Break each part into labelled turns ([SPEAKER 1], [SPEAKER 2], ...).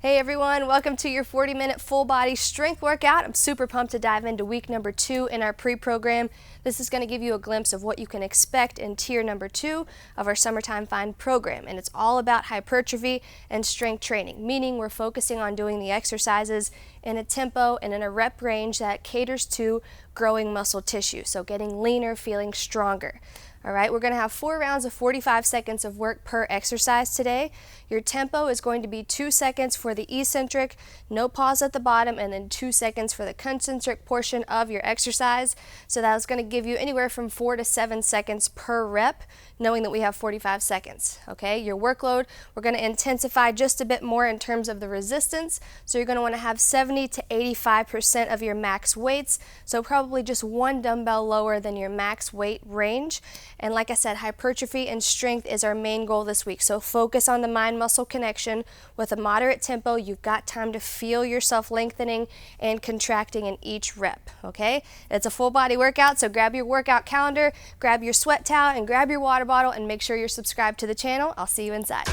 [SPEAKER 1] Hey everyone, welcome to your 40-minute full body strength workout. I'm super pumped to dive into week number 2 in our pre-program. This is going to give you a glimpse of what you can expect in tier number 2 of our Summertime Find program. And it's all about hypertrophy and strength training, meaning we're focusing on doing the exercises in a tempo and in a rep range that caters to growing muscle tissue. So getting leaner, feeling stronger. All right, we're going to have 4 rounds of 45 seconds of work per exercise today. Your tempo is going to be 2 seconds for the eccentric, no pause at the bottom, and then 2 seconds for the concentric portion of your exercise. So that's going to give you anywhere from 4 to 7 seconds per rep, knowing that we have 45 seconds. Okay, your workload, we're going to intensify just a bit more in terms of the resistance. So you're going to want to have 70 to 85% of your max weights. So probably just 1 dumbbell lower than your max weight range. And like I said, hypertrophy and strength is our main goal this week. So focus on the mind-muscle connection with a moderate tempo. You've got time to feel yourself lengthening and contracting in each rep, okay? It's a full body workout, so grab your workout calendar, grab your sweat towel, and grab your water bottle, and make sure you're subscribed to the channel. I'll see you inside.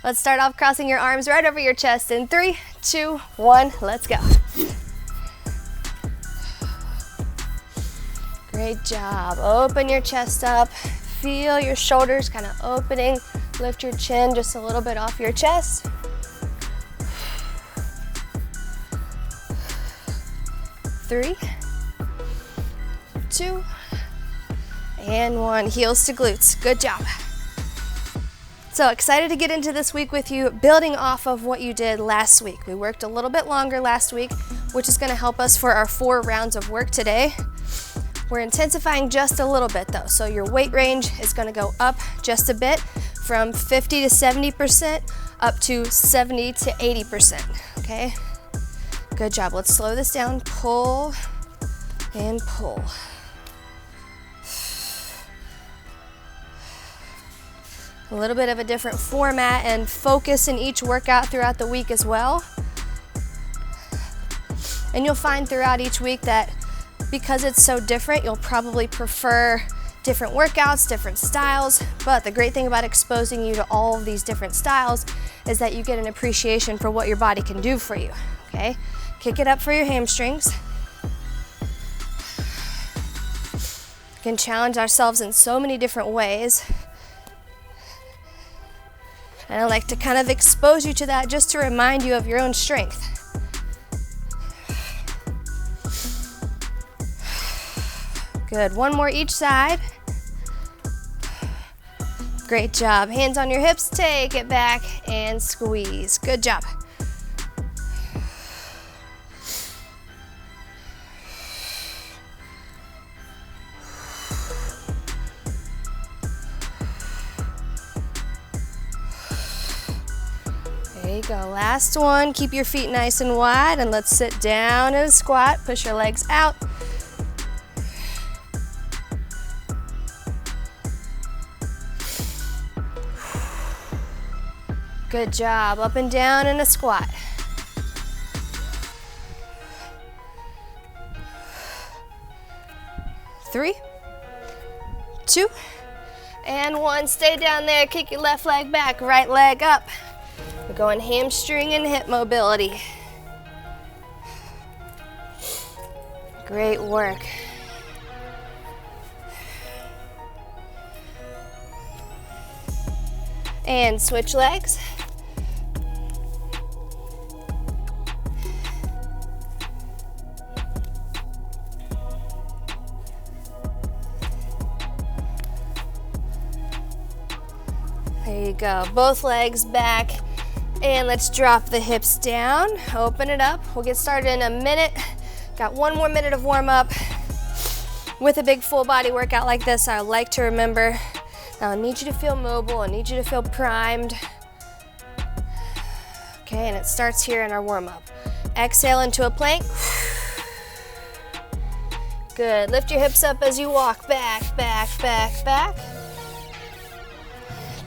[SPEAKER 1] Let's start off crossing your arms right over your chest in 3, 2, 1, let's go. Great job. Open your chest up. Feel your shoulders kind of opening. Lift your chin just a little bit off your chest. 3, 2, and 1. Heels to glutes. Good job. So excited to get into this week with you, building off of what you did last week. We worked a little bit longer last week, which is going to help us for our 4 rounds of work today. We're intensifying just a little bit though, so your weight range is going to go up just a bit from 50 to 70% up to 70 to 80%, okay? Good job. Let's slow this down. Pull and pull. A little bit of a different format and focus in each workout throughout the week as well. And you'll find throughout each week that because it's so different, you'll probably prefer different workouts, different styles, but the great thing about exposing you to all of these different styles is that you get an appreciation for what your body can do for you, okay? Kick it up for your hamstrings. We can challenge ourselves in so many different ways. And I like to kind of expose you to that just to remind you of your own strength. Good, 1 more each side. Great job. Hands on your hips, take it back and squeeze. Good job. There you go, last one. Keep your feet nice and wide and let's sit down in a squat. Push your legs out. Good job. Up and down in a squat. Three, 2, and 1. Stay down there. Kick your left leg back, right leg up. We're going hamstring and hip mobility. Great work. And switch legs. There you go, both legs back, and let's drop the hips down, open it up. We'll get started in a minute. Got 1 more minute of warm up. With a big full body workout like this, I like to remember, now I need you to feel mobile, I need you to feel primed. Okay, and it starts here in our warm up. Exhale into a plank. Good, lift your hips up as you walk, back, back, back, back.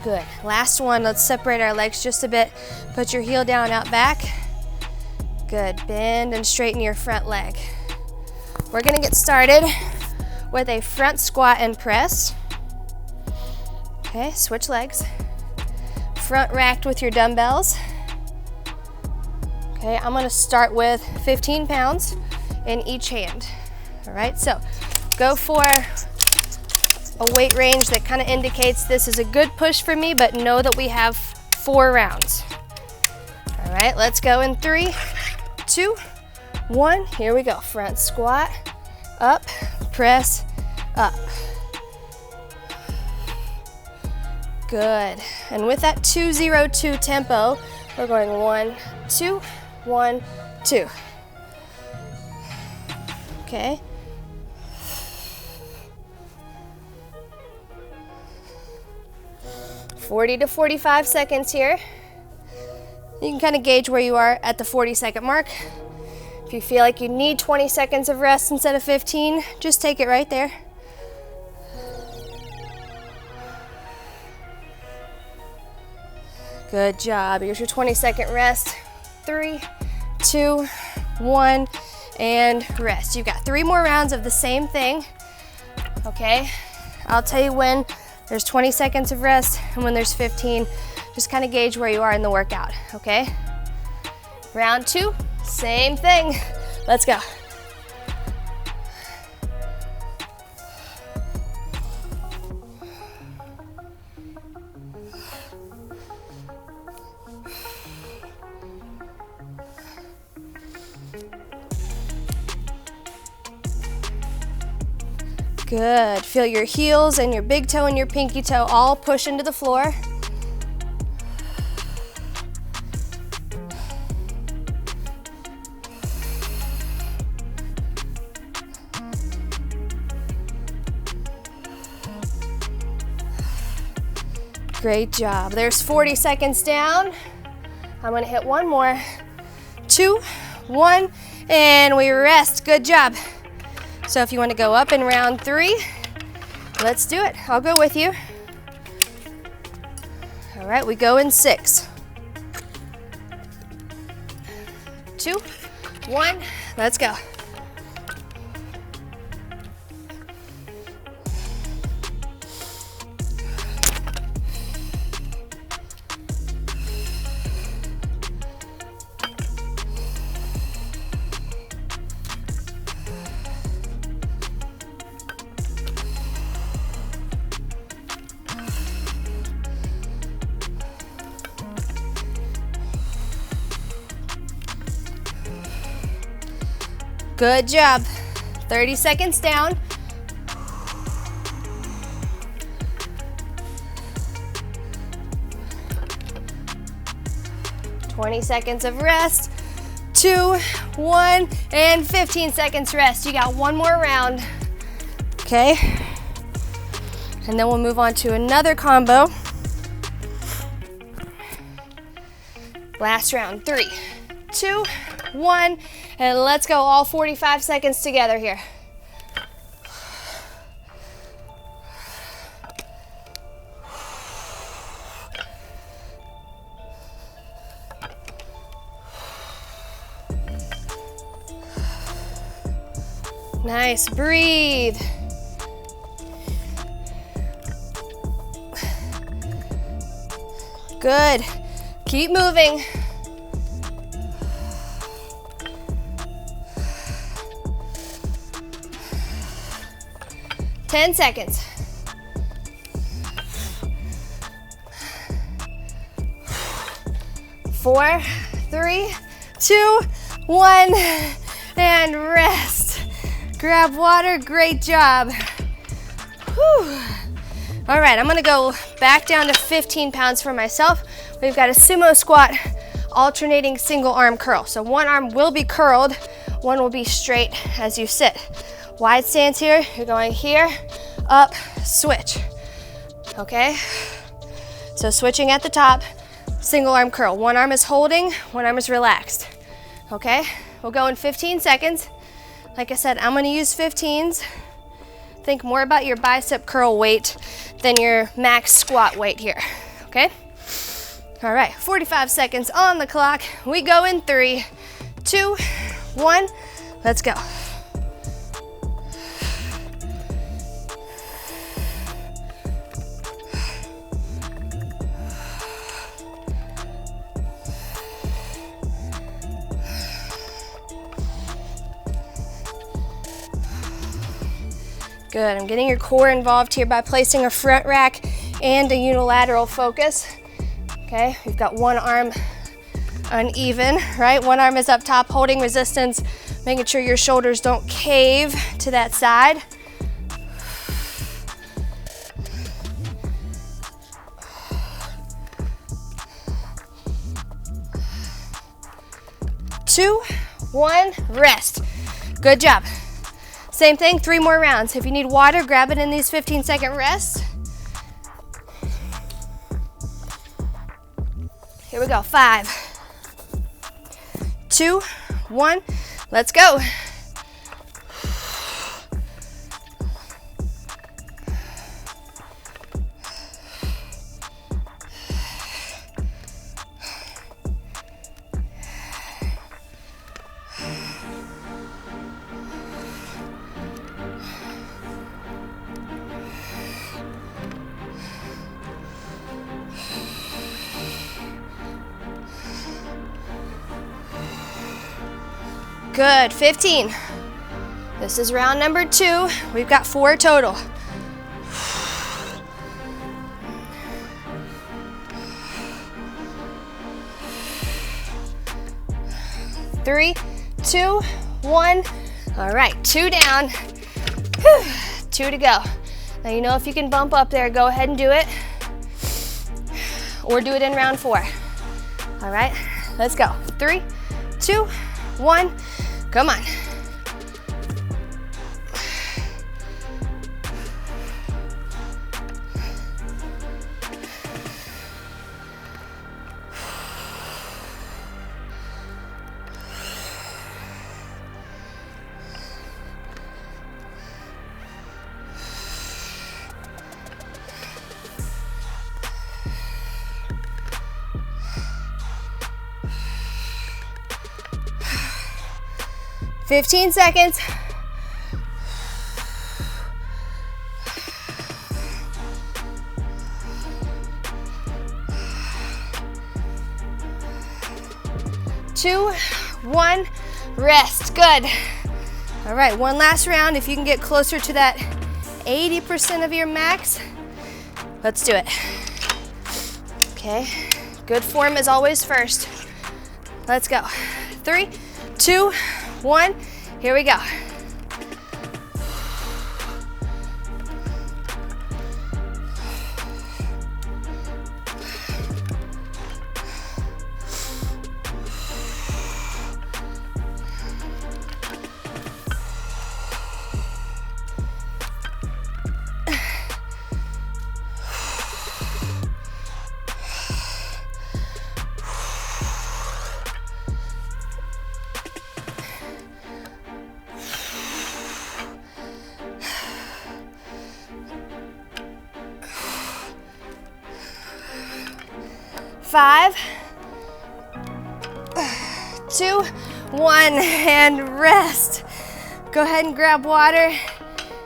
[SPEAKER 1] Good, last one, let's separate our legs just a bit. Put your heel down, out back. Good, bend and straighten your front leg. We're gonna get started with a front squat and press. Okay, switch legs. front racked with your dumbbells. Okay, I'm gonna start with 15 pounds in each hand. All right, so go for a weight range that kind of indicates this is a good push for me, but know that we have 4 rounds. All right, let's go in 3, 2, 1. Here we go. Front squat, up, press, up. Good. And with that 2-0-2 tempo, we're going 1, 2, 1, 2. Okay. "40 to 45 seconds here. You can kind of gauge where you are at the 40-second mark. If you feel like you need 20 seconds of rest instead of 15, just take it right there. Good job. Here's your 20-second rest. 3, 2, 1, and rest. You've got 3 more rounds of the same thing. Okay? I'll tell you when there's 20 seconds of rest and when there's 15. Just kind of gauge where you are in the workout, okay? Round 2, same thing. Let's go. Good. Feel your heels and your big toe and your pinky toe all push into the floor. Great job. There's 40 seconds down. I'm gonna hit one more. 2, 1, and we rest. Good job. So if you want to go up in round 3, let's do it. I'll go with you. All right, we go in 6. 2, 1, let's go. Good job. 30 seconds down. "20 seconds of rest. 2, 1, and 15 seconds rest. You got one more round. Okay. And then we'll move on to another combo. Last round. 3, 2, 1, and let's go all 45 seconds together here. Nice, breathe. Good, keep moving. Ten seconds. 4, 3, 2, 1, and rest. Grab water, great job. Whew. All right, I'm gonna go back down to 15 pounds for myself. We've got a sumo squat, alternating single arm curl. So one arm will be curled, one will be straight as you sit. Wide stance here, you're going here, up, switch, okay? So switching at the top, single arm curl. One arm is holding, one arm is relaxed, okay? We'll go in 15 seconds. Like I said, I'm gonna use 15s. Think more about your bicep curl weight than your max squat weight here, okay? All right, 45 seconds on the clock. We go in 3, 2, 1, let's go. Good, I'm getting your core involved here by placing a front rack and a unilateral focus. Okay, we've got one arm uneven, right? One arm is up top holding resistance, making sure your shoulders don't cave to that side. Two, one, rest. Good job. Same thing, 3 more rounds. If you need water, grab it in these 15-second rests. Here we go, 5, 2, 1, let's go. Good, 15. This is round number 2. We've got 4 total. Three, 2, 1. All right, 2 down. 2 to go. Now you know if you can bump up there, go ahead and do it. Or do it in round 4. All right, let's go. 3, 2, 1. Come on. Fifteen seconds. Two, 1, rest. Good. All right, one last round. If you can get closer to that 80% of your max, let's do it. Okay, good form is always first. Let's go. 3, 2, 1, here we go. Five, 2, 1, and rest. Go ahead and grab water,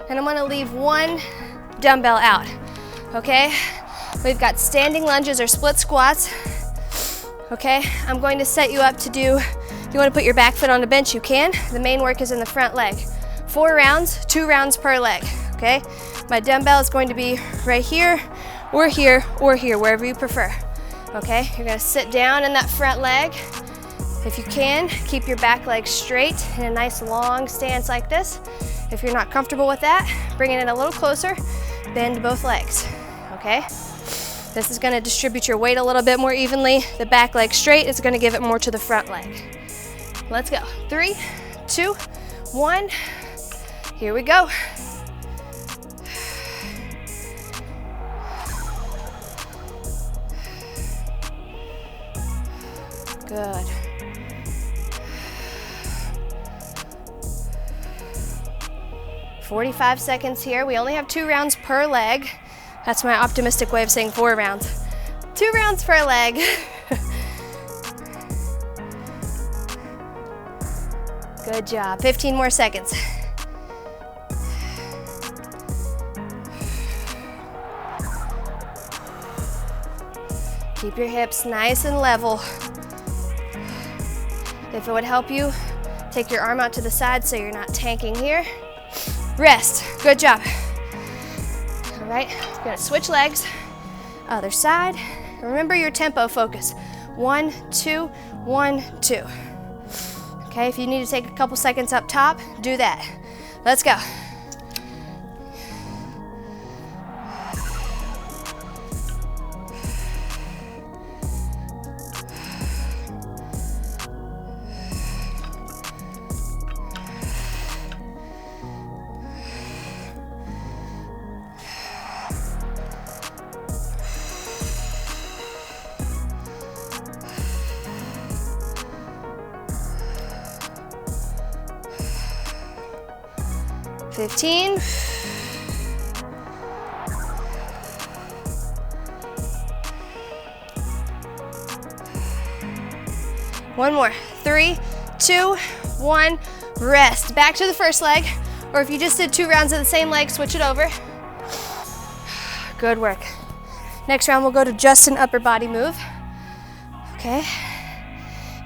[SPEAKER 1] and I'm gonna leave 1 dumbbell out, okay? We've got standing lunges or split squats, okay? I'm going to set you up to do, if you wanna put your back foot on the bench, you can. The main work is in the front leg. 4 rounds, 2 rounds per leg, okay? My dumbbell is going to be right here, or here, or here, wherever you prefer. Okay, you're gonna sit down in that front leg. If you can, keep your back leg straight in a nice long stance like this. If you're not comfortable with that, bring it in a little closer, bend both legs, okay? This is gonna distribute your weight a little bit more evenly. The back leg straight is gonna give it more to the front leg. Let's go. 3, 2, 1, here we go. Good. "45 seconds here. We only have 2 rounds per leg. That's my optimistic way of saying 4 rounds. 2 rounds per leg. Good job. 15 more seconds. Keep your hips nice and level. If it would help you, take your arm out to the side so you're not tanking here. Rest. Good job. All right, we're gonna switch legs, other side. Remember your tempo focus. 1, 2, 1, 2. Okay, if you need to take a couple seconds up top, do that. Let's go. Fifteen. One more. 3, 2, 1. Rest. Back to the first leg. Or if you just did 2 rounds of the same leg, switch it over. Good work. Next round, we'll go to just an upper body move. Okay.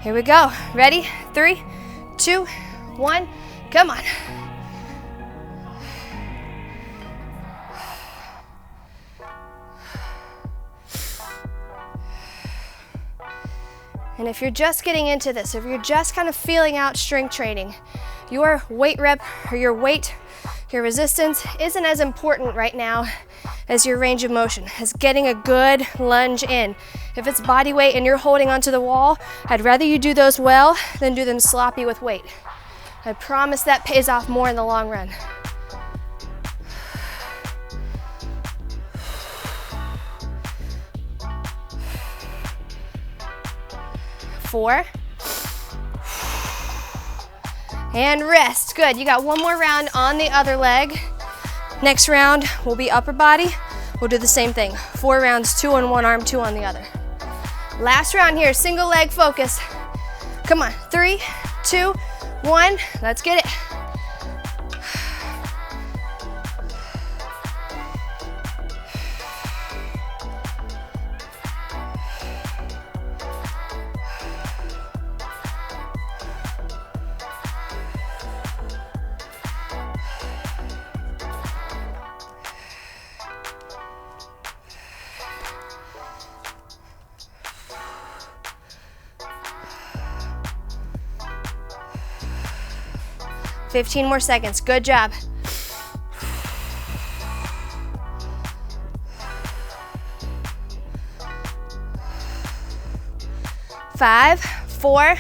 [SPEAKER 1] Here we go. Ready? 3, 2, 1. Come on. And if you're just getting into this, if you're just kind of feeling out strength training, your weight rep or your weight, your resistance isn't as important right now as your range of motion, as getting a good lunge in. If it's body weight and you're holding onto the wall, I'd rather you do those well than do them sloppy with weight. I promise that pays off more in the long run. 4. And rest. Good. You got one more round on the other leg. Next round will be upper body. We'll do the same thing. 4 rounds, 2 on one arm, 2 on the other. Last round here, single leg focus. Come on. 3, 2, 1. Let's get it. Fifteen more seconds. Good job. 5, 4.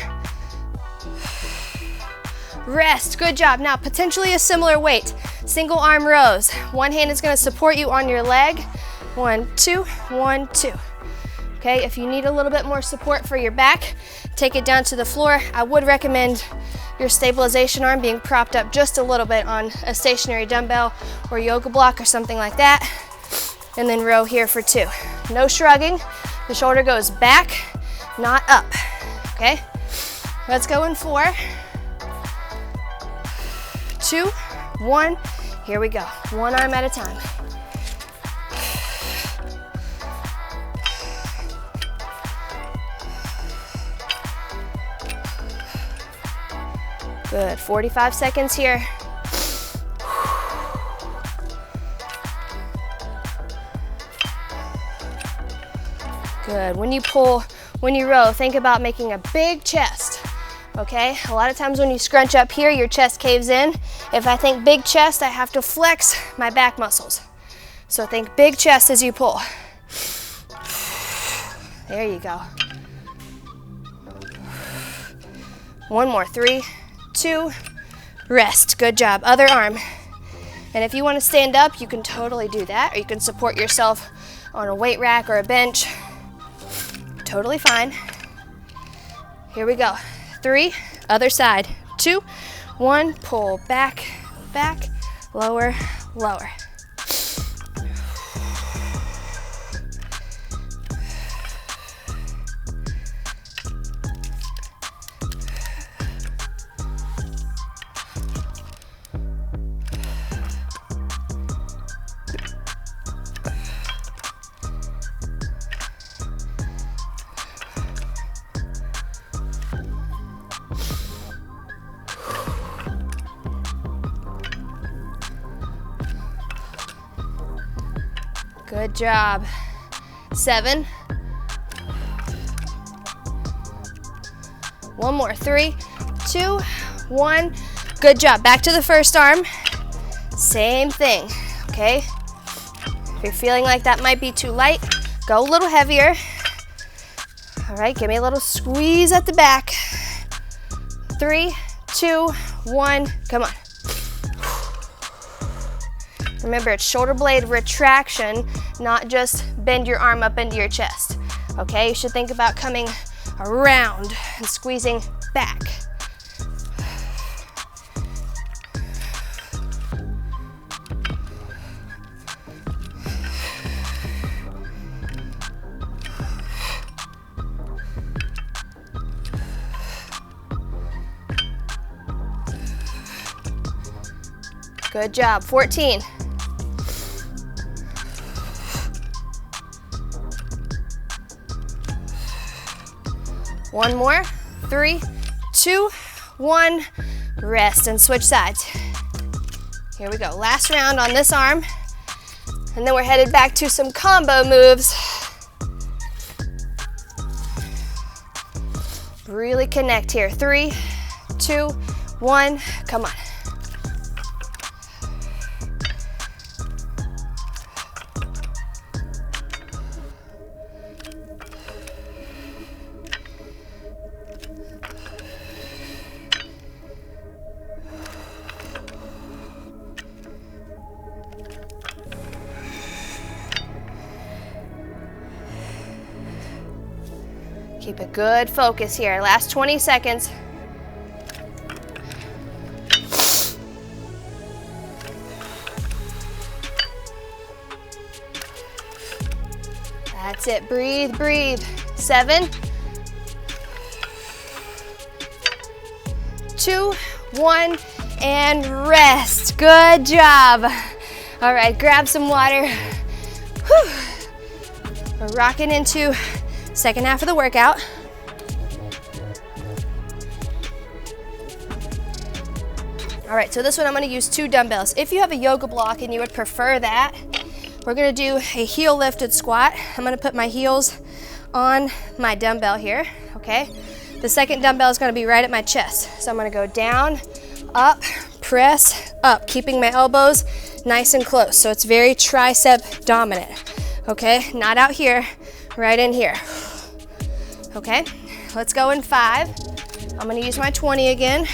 [SPEAKER 1] Rest. Good job. Now, potentially a similar weight. Single arm rows. One hand is going to support you on your leg. 1, 2, 1, 2. Okay, if you need a little bit more support for your back, take it down to the floor. I would recommend your stabilization arm being propped up just a little bit on a stationary dumbbell or yoga block or something like that. And then row here for 2. No shrugging. The shoulder goes back, not up. Okay? Let's go in 4, 2, 1. Here we go. One arm at a time. Good, 45 seconds here. Good, when you pull, when you row, think about making a big chest, okay? A lot of times when you scrunch up here, your chest caves in. If I think big chest, I have to flex my back muscles. So think big chest as you pull. There you go. One more, 3, 2, rest. Good job. Other arm. And if you want to stand up, you can totally do that, or you can support yourself on a weight rack or a bench. Totally fine. Here we go. 3, other side. 2, 1, pull back, back, lower, lower. Good job. 7. One more. 3, 2, 1. Good job. Back to the first arm. Same thing, okay? If you're feeling like that might be too light, go a little heavier. All right, give me a little squeeze at the back. 3, 2, 1, come on. Remember, it's shoulder blade retraction, not just bend your arm up into your chest, okay? You should think about coming around and squeezing back. Good job. 14. One more. 3, 2, 1. Rest and switch sides. Here we go. Last round on this arm. And then we're headed back to some combo moves. Really connect here. 3, 2, 1. Come on. Keep a good focus here. Last 20 seconds. That's it. Breathe, breathe. 7, 2, 1, and rest. Good job. All right, grab some water. Whew. We're rocking into second half of the workout. All right, so this one I'm gonna use 2 dumbbells. If you have a yoga block and you would prefer that, we're gonna do a heel lifted squat. I'm gonna put my heels on my dumbbell here, okay? The second dumbbell is gonna be right at my chest. So I'm gonna go down, up, press, up, keeping my elbows nice and close. So it's very tricep dominant, okay? Not out here, right in here. Okay, let's go in 5. I'm gonna use my 20 again.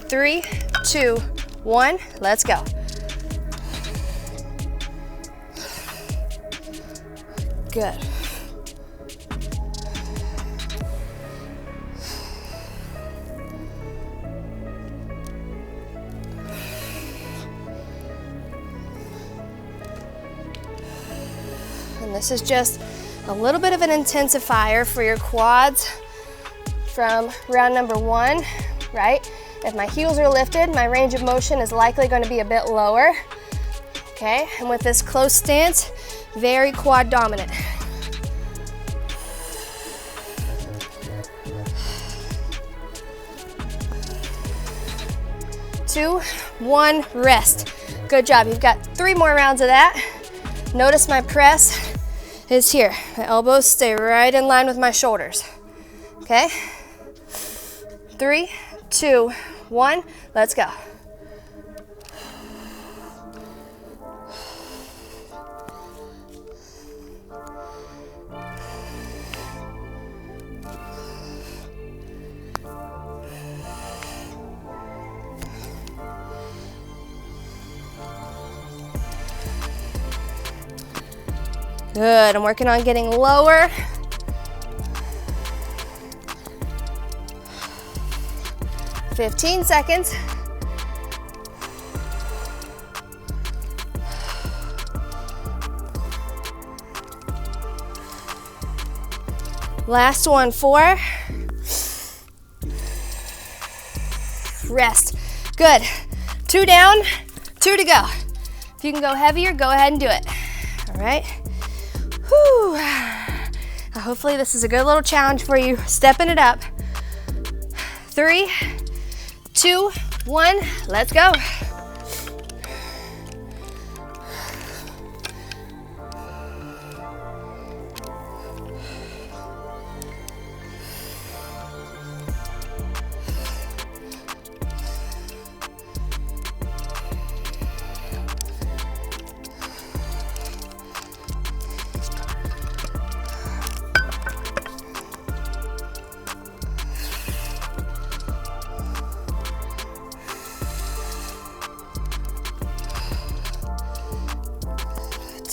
[SPEAKER 1] 3, 2, 1, let's go. Good. And this is just a little bit of an intensifier for your quads from round number 1, right? If my heels are lifted, my range of motion is likely going to be a bit lower, okay? And with this close stance, very quad dominant. Two, 1, rest. Good job. You've got 3 more rounds of that. Notice my press is here. My elbows stay right in line with my shoulders. Okay? 3, 2, 1, let's go. Good, I'm working on getting lower. Fifteen seconds. Last one, 4. Rest. Good. 2 down, 2 to go. If you can go heavier, go ahead and do it. All right. Whew. Hopefully this is a good little challenge for you, stepping it up. 3, 2, 1, let's go.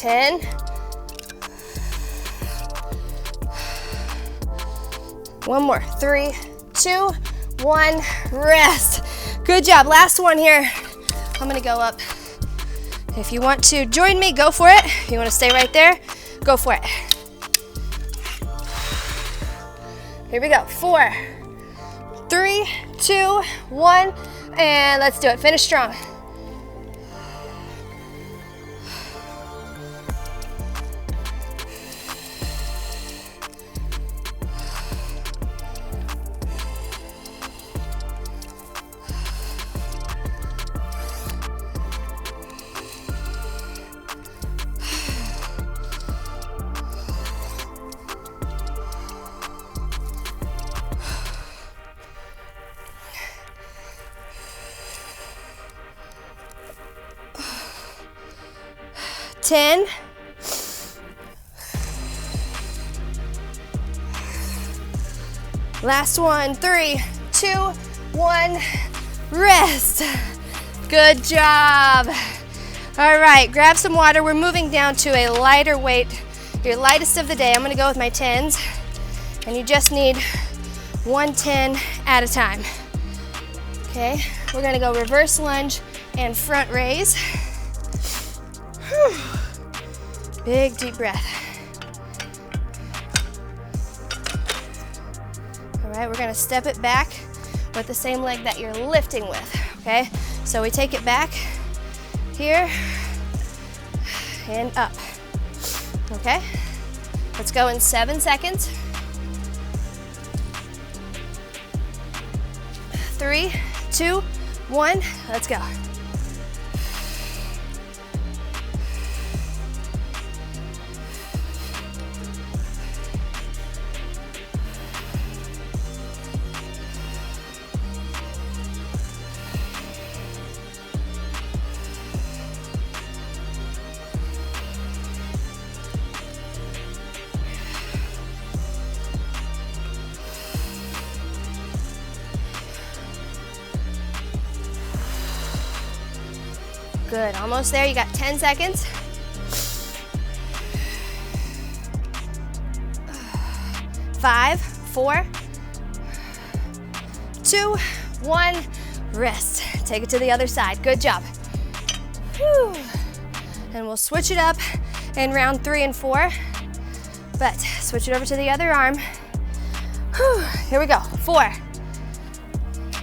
[SPEAKER 1] 10. One more. 3, 2, 1. Rest. Good job. Last one here. I'm gonna go up. If you want to join me, go for it. If you want to stay right there, go for it. Here we go. 4, 3, 2, 1, and let's do it. Finish strong. Ten. Last one. 3, 2, 1. Rest. Good job. All right, grab some water. We're moving down to a lighter weight, your lightest of the day. I'm gonna go with my 10s, and you just need 110 at a time. Okay, we're gonna go reverse lunge and front raise. Whew. Big deep breath. All right, we're gonna step it back with the same leg that you're lifting with, okay? So we take it back here and up, okay? Let's go in 7 seconds. 3, 2, 1, let's go. Good, almost there. You got 10 seconds. 5, 4, 2, 1. Rest. Take it to the other side. Good job. Whew. And we'll switch it up in round 3 and 4. But switch it over to the other arm. Whew. Here we go. 4,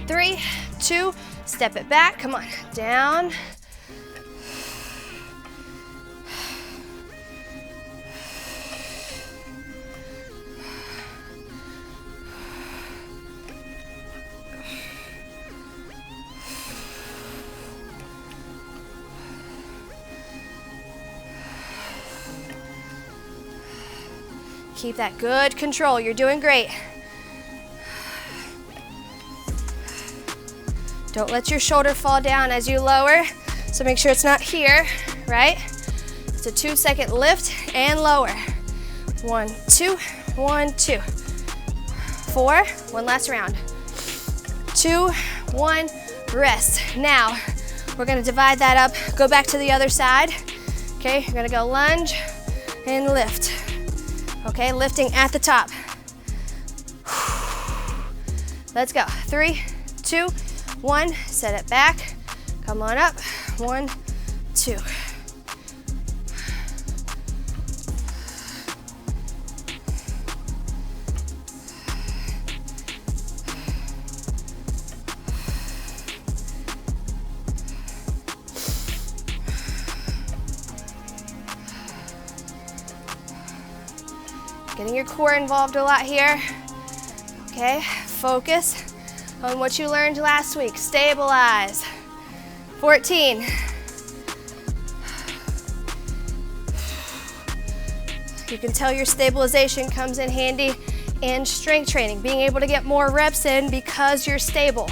[SPEAKER 1] 3, 2. Step it back. Come on. Down. Keep that good control. You're doing great. Don't let your shoulder fall down as you lower. So make sure it's not here, right? It's a 2-second lift and lower. 1, 2, 1, 2. 4, one last round. 2, 1, rest. Now, we're gonna divide that up. Go back to the other side. Okay, you're gonna go lunge and lift. Okay, lifting at the top. Let's go. 3, 2, 1. Set it back. Come on up. 1, 2. Getting your core involved a lot here. Okay, focus on what you learned last week. Stabilize. 14. You can tell your stabilization comes in handy in strength training, being able to get more reps in because you're stable.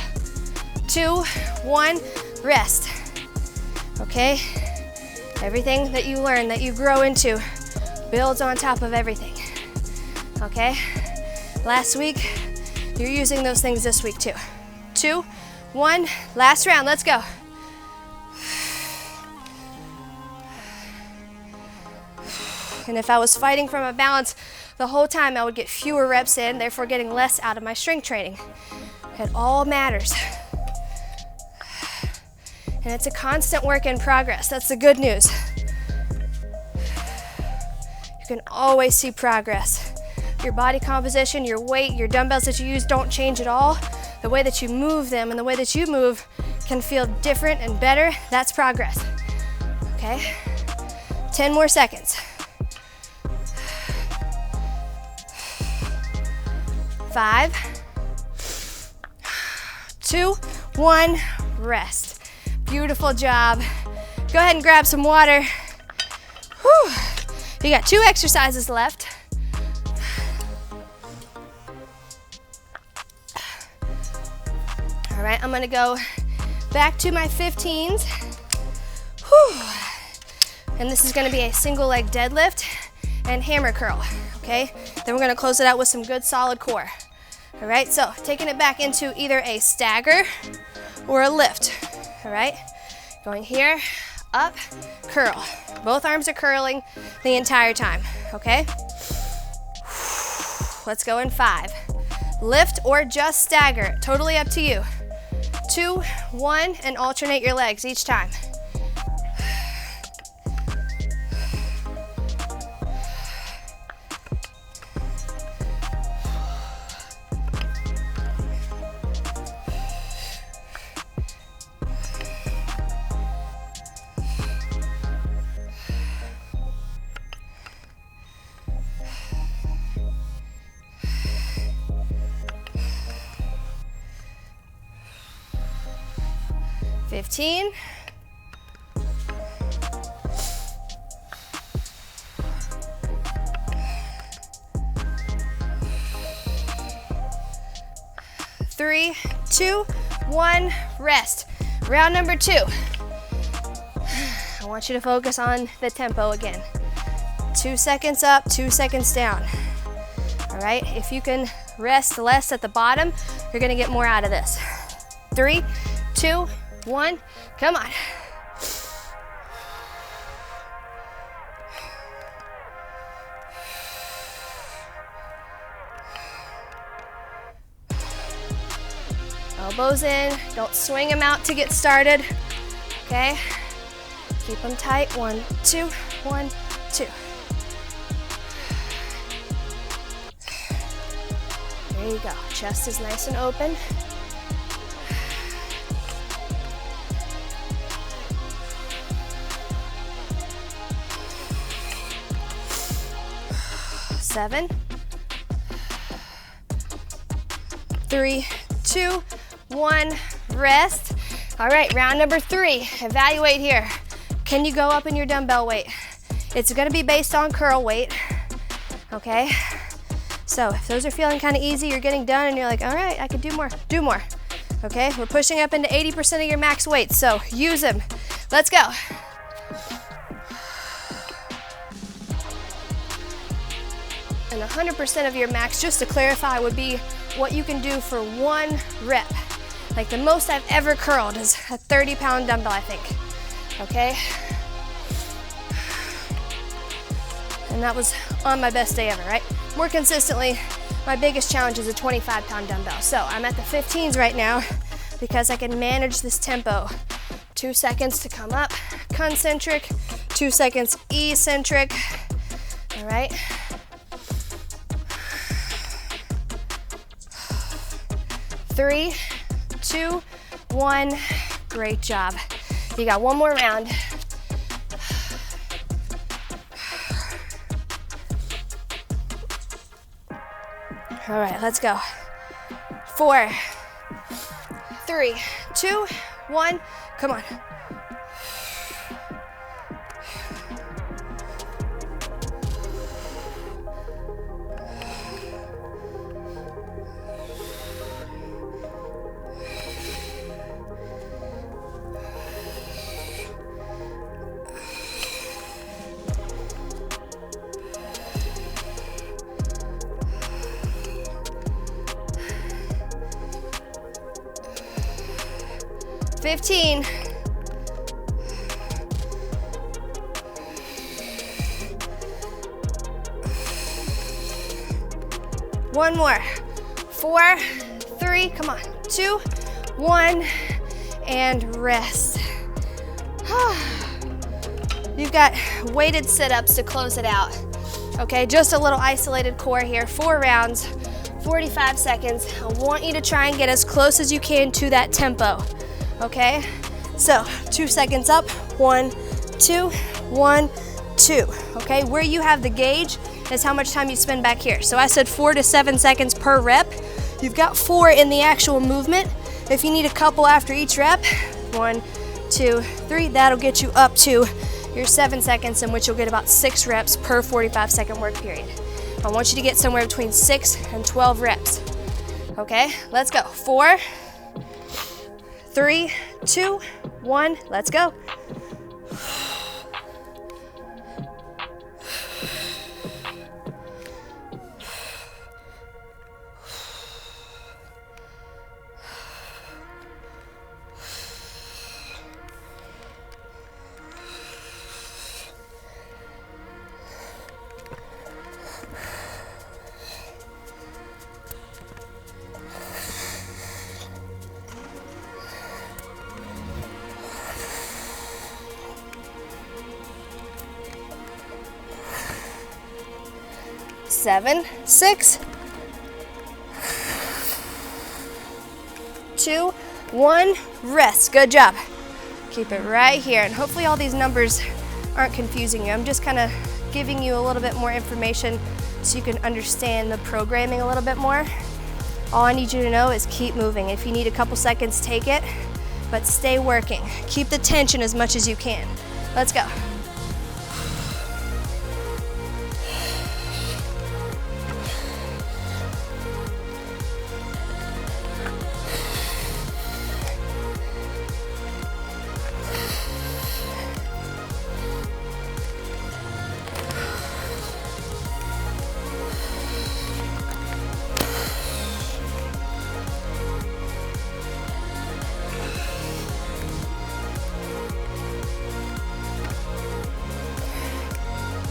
[SPEAKER 1] 2, 1, rest. Okay, everything that you learn, that you grow into, builds on top of everything. Okay, last week, you're using those things this week too. 2, 1, last round, let's go. And if I was fighting from a balance the whole time, I would get fewer reps in, therefore getting less out of my strength training. It all matters. And it's a constant work in progress. That's the good news. You can always see progress. Your body composition, your weight, your dumbbells that you use don't change at all. The way that you move them and the way that you move can feel different and better. That's progress. Okay? 10 more seconds. 5, 2, 1, rest. Beautiful job. Go ahead and grab some water. Whew. You got 2 exercises left. All right, I'm gonna go back to my 15s. Whew. And this is gonna be a single leg deadlift and hammer curl, okay? Then we're gonna close it out with some good solid core. All right, so taking it back into either a stagger or a lift, all right? Going here, up, curl. Both arms are curling the entire time, okay? Let's go in 5. Lift or just stagger, totally up to you. 2, 1, and alternate your legs each time. $15. Three, 2, 1, rest. Round number 2. I want you to focus on the tempo again. 2 seconds up, 2 seconds down. All right, if you can rest less at the bottom, you're gonna get more out of this. 3, 2, 1, come on. Elbows in, don't swing them out to get started, okay? Keep them tight, 1, 2, 1, 2. There you go, chest is nice and open. 7, 3, 2, 1, rest. All right, round number 3, evaluate here. Can you go up in your dumbbell weight? It's gonna be based on curl weight, okay? So if those are feeling kind of easy, you're getting done and you're like, all right, I could do more, do more. Okay, we're pushing up into 80% of your max weight, so use them. Let's go. And 100% of your max, just to clarify, would be what you can do for 1 rep. Like the most I've ever curled is a 30-pound dumbbell, I think. Okay? And that was on my best day ever, right? More consistently, my biggest challenge is a 25-pound dumbbell. So I'm at the 15s right now because I can manage this tempo. 2 seconds to come up, concentric, 2 seconds eccentric, all right? Three, 2, 1, great job. You got one more round. All right, let's go. 4, 3, 2, 1, come on. $15. One more. 4, 3, come on. 2, 1, and rest. You've got weighted sit-ups to close it out. Okay, just a little isolated core here. 4 rounds, 45 seconds. I want you to try and get as close as you can to that tempo. Okay, so 2 seconds up. 1, 2, 1, 2. Okay, where you have the gauge is how much time you spend back here. So I said 4 to 7 seconds per rep. You've got 4 in the actual movement. If you need a couple after each rep, 1, 2, 3, that'll get you up to your 7 seconds, in which you'll get about 6 reps per 45-second work period. I want you to get somewhere between 6 and 12 reps. Okay, let's go. 4, 3, 2, 1, let's go. Seven, 6, 2, 1, rest. Good job. Keep it right here, and hopefully all these numbers aren't confusing you. I'm just kind of giving you a little bit more information so you can understand the programming a little bit more. All I need you to know is keep moving. If you need a couple seconds, take it, but stay working. Keep the tension as much as you can. Let's go.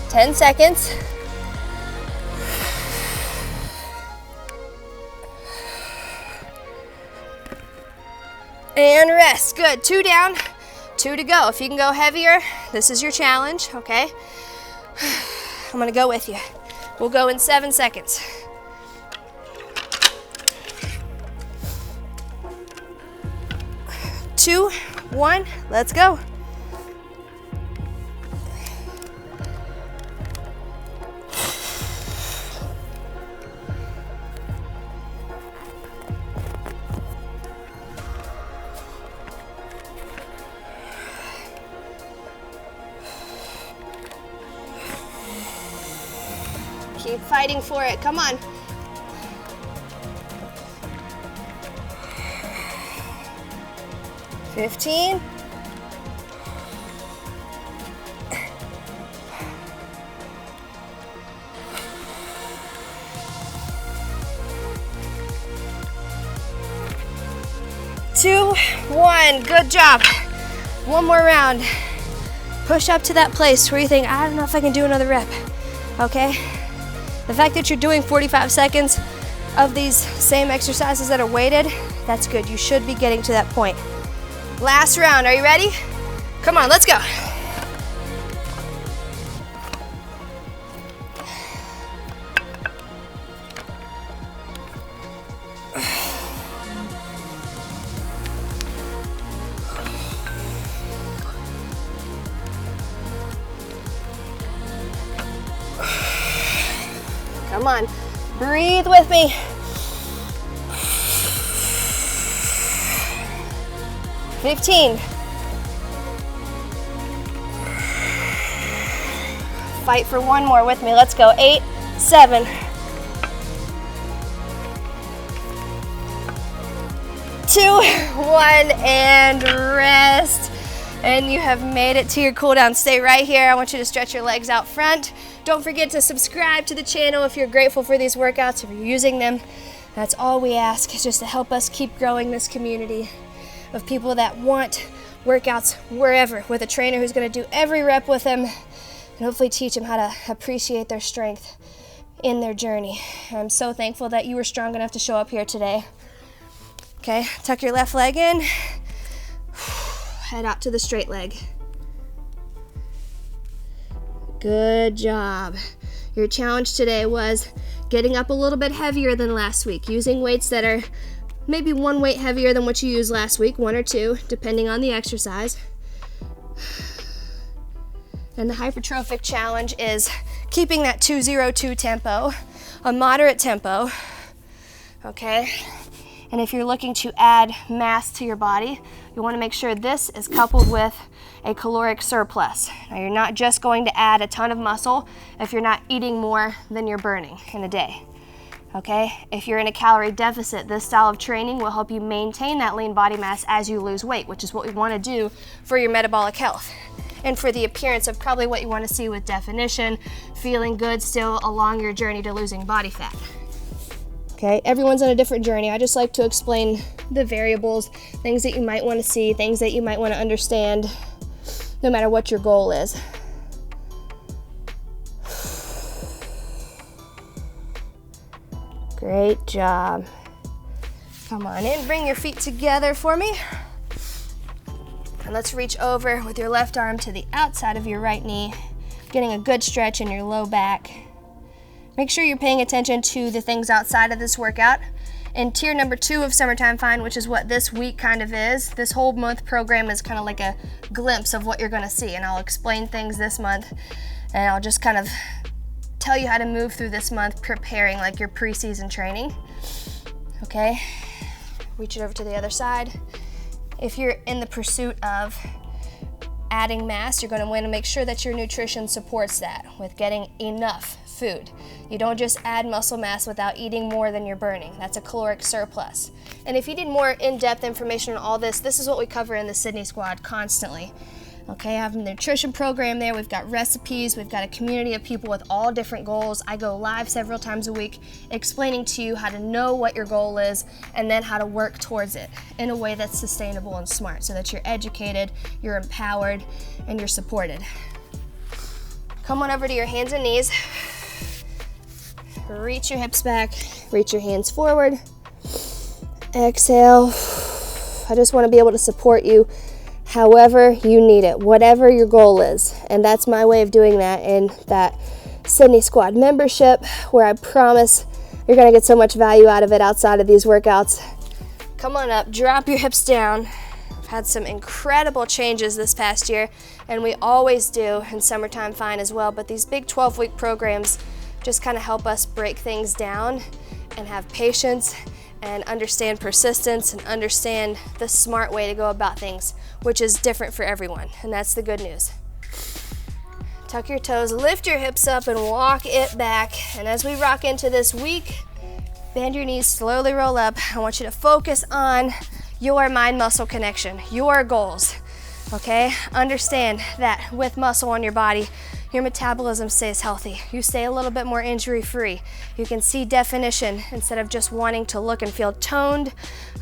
[SPEAKER 1] Ten seconds. And rest. Good. 2 down, 2 to go. If you can go heavier, this is your challenge, okay? I'm gonna go with you. We'll go in 7 seconds. 2, 1, let's go. Keep fighting for it, come on. $15. Two, 1, good job. One more round. Push up to that place where you think, I don't know if I can do another rep, okay? The fact that you're doing 45 seconds of these same exercises that are weighted, that's good. You should be getting to that point. Last round, are you ready? Come on, let's go. Come on, breathe with me. $15. Fight for one more with me. Let's go. 8, 7. 2, 1, and rest. And you have made it to your cool down. Stay right here. I want you to stretch your legs out front. Don't forget to subscribe to the channel if you're grateful for these workouts, if you're using them. That's all we ask, is just to help us keep growing this community of people that want workouts wherever, with a trainer who's going to do every rep with them and hopefully teach them how to appreciate their strength in their journey. I'm so thankful that you were strong enough to show up here today. Okay, tuck your left leg in, head out to the straight leg. Good job. Your challenge today was getting up a little bit heavier than last week, using weights that are maybe one weight heavier than what you used last week, one or two, depending on the exercise. And the hypertrophic challenge is keeping that 202 tempo, a moderate tempo, okay? And if you're looking to add mass to your body, you want to make sure this is coupled with a caloric surplus. Now, you're not just going to add a ton of muscle if you're not eating more than you're burning in a day, okay? If you're in a calorie deficit, this style of training will help you maintain that lean body mass as you lose weight, which is what we want to do for your metabolic health and for the appearance of probably what you want to see with definition, feeling good still along your journey to losing body fat. Okay, everyone's on a different journey. I just like to explain the variables, things that you might want to see, things that you might want to understand, no matter what your goal is. Great job. Come on in, bring your feet together for me. And let's reach over with your left arm to the outside of your right knee, getting a good stretch in your low back. Make sure you're paying attention to the things outside of this workout. In tier number 2 of Summertime Fine, which is what this week kind of is, this whole month program is kind of like a glimpse of what you're going to see. And I'll explain things this month, and I'll just kind of tell you how to move through this month, preparing like your preseason training. Okay, reach it over to the other side. If you're in the pursuit of adding mass, you're going to want to make sure that your nutrition supports that with getting enough food. You don't just add muscle mass without eating more than you're burning. That's a caloric surplus. And if you need more in-depth information on all this, this is what we cover in the Sissy Squat constantly. Okay, I have a nutrition program there. We've got recipes. We've got a community of people with all different goals. I go live several times a week explaining to you how to know what your goal is and then how to work towards it in a way that's sustainable and smart so that you're educated, you're empowered, and you're supported. Come on over to your hands and knees. Reach your hips back, reach your hands forward. Exhale. I just want to be able to support you however you need it, whatever your goal is. And that's my way of doing that in that Sissy Squat membership, where I promise you're going to get so much value out of it outside of these workouts. Come on up, drop your hips down. I've had some incredible changes this past year, and we always do in Summertime Fine as well, but these big 12-week programs just kind of help us break things down and have patience and understand persistence and understand the smart way to go about things, which is different for everyone, and that's the good news. Tuck your toes, lift your hips up, and walk it back. And as we rock into this week, bend your knees, slowly roll up. I want you to focus on your mind-muscle connection, your goals, okay? Understand that with muscle on your body, your metabolism stays healthy. You stay a little bit more injury-free. You can see definition instead of just wanting to look and feel toned.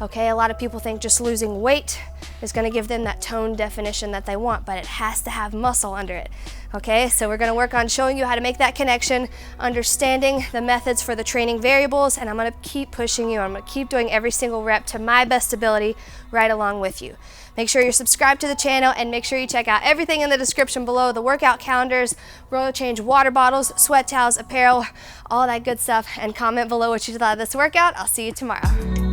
[SPEAKER 1] Okay, a lot of people think just losing weight is gonna give them that toned definition that they want, but it has to have muscle under it. Okay, so we're gonna work on showing you how to make that connection, understanding the methods for the training variables, and I'm gonna keep pushing you. I'm gonna keep doing every single rep to my best ability right along with you. Make sure you're subscribed to the channel, and make sure you check out everything in the description below, the workout calendars, Royal Change water bottles, sweat towels, apparel, all that good stuff, and comment below what you thought of this workout. I'll see you tomorrow.